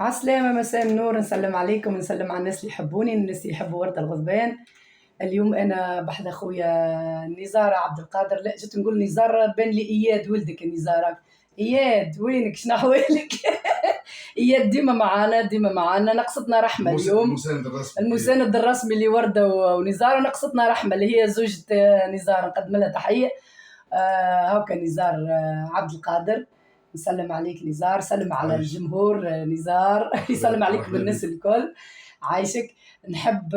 عالسلامة، مساء النور، نسلم عليكم، نسلم على الناس اللي يحبوني، الناس اللي يحبوا ورد الغضبان. اليوم أنا بحذا خويا نزار عبد القادر، لا جيت نقول نزار بان لي إياد ولدك نزار. إياد وينك شنو أحوالك؟ إياد ديما معانا نقصتنا رحمة اليوم، المساند الرسمي لوردة ونزار، ونقصتنا رحمة اللي هي زوجة نزار، نقدم لها تحية. هاكا نزار عبد القادر، نسلم عليك نزار، سلم على الجمهور نزار يسلم عليك بالناس الكل، عايشك. نحب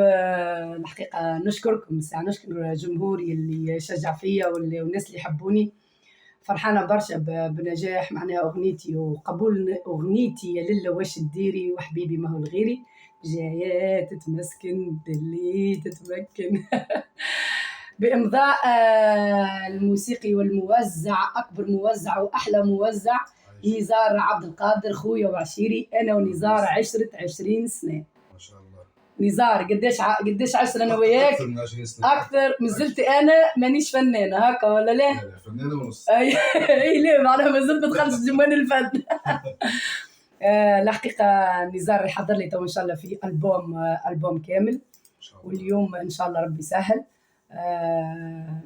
الحقيقة نشكركم، نشكر جمهوري اللي شجع فيا والناس اللي يحبوني. فرحانة برشا بنجاح معناها أغنيتي وقبول أغنيتي يا لله واش تديري وحبيبي ما هو الغيري، جاية تتمسكن باللي تتمكن. بإمضاء الموسيقي والموزع، أكبر موزع وأحلى موزع نزار عبد القادر، خويا وعشيري. أنا ونزار عشرة 20 سنة. ما شاء الله نزار قديش عشرة أنا وياك؟ أكثر من 20 سنة. أكثر، مازلت أنا مانيش فنانة هكا ولا لا؟ لا فنانة ونص. أي لا معناها مازلت دخلت جمال الفن. الحقيقة نزار يحضر لي تو إن شاء الله في ألبوم كامل، واليوم إن شاء الله ربي يسهل.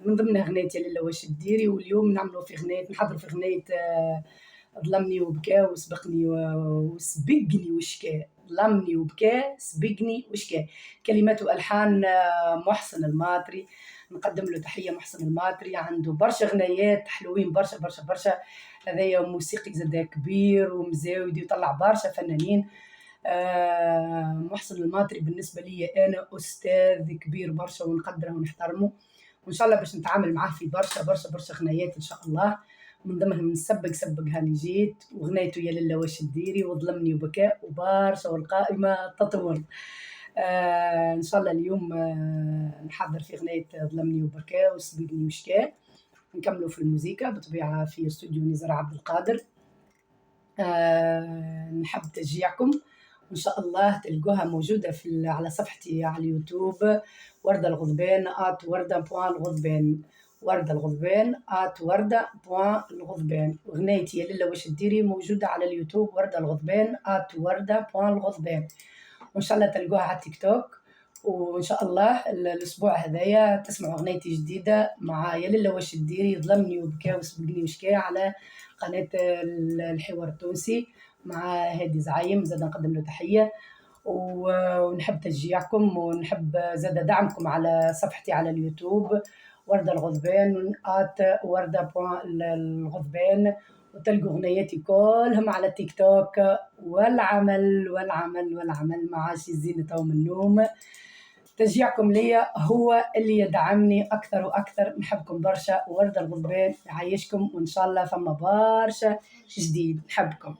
من ضمن أغنيتي لله واش تديري، واليوم نعملوا في غنية، نحضر في غنية ظلمني وبكى وسبقني وسبقني وشكى. ظلمني وبكى سبقني وشكى، كلمات وألحان محسن الماطري، نقدم له تحية. محسن الماطري عنده برشا غنيات حلوين، برشا برشا برشا. هذايا موسيقي زادا كبير ومزاودي وطلع برشا فنانين. محسن الماطري بالنسبة لي أنا أستاذ كبير برشا، ونقدره ونحترمه، وإن شاء الله باش نتعامل معاه في برشا برشا برشا غنيات إن شاء الله. من ضمنهم نسبق هاني جيت، وغنيته يا لله واش تديري، وظلمني وبكاء، وبرشا، والقائمة تطول. إن شاء الله اليوم نحضر في غنية ظلمني وبكاء وسبقني وشكا، نكملوا في الموسيقى بطبيعة في استوديو نزار عبد القادر. نحب تشجيعكم، وإن شاء الله تلقوها موجودة على صفحتي على اليوتيوب، وردة الغضبان @وردة.الغضبان، وردة الغضبان @وردة.الغضبان. وغنيتي يا لله واش تديري موجودة على اليوتيوب، وردة الغضبان @وردة.الغضبان، وإن شاء الله تلقوها على التيك توك. وإن شاء الله الأسبوع هذايا تسمعوا أغنيتي جديدة مع يا لله واش تديري، ظلمني وبكى وسبقني وشكى، على قناة الحوار التونسي مع هادي زعيم، زاد نقدم له تحية. ونحب تشجيعكم، ونحب زاد دعمكم على صفحتي على اليوتيوب وردة الغضبان @وردة.الغضبان، وتلقوا غنياتي كلهم على التيك توك. والعمل ما عادش يزين تو من النوم. تشجيعكم ليا هو اللي يدعمني أكثر وأكثر. نحبكم برشا، وردة الغضبان يعيشكم، وإن شاء الله فما برشا جديد. نحبكم.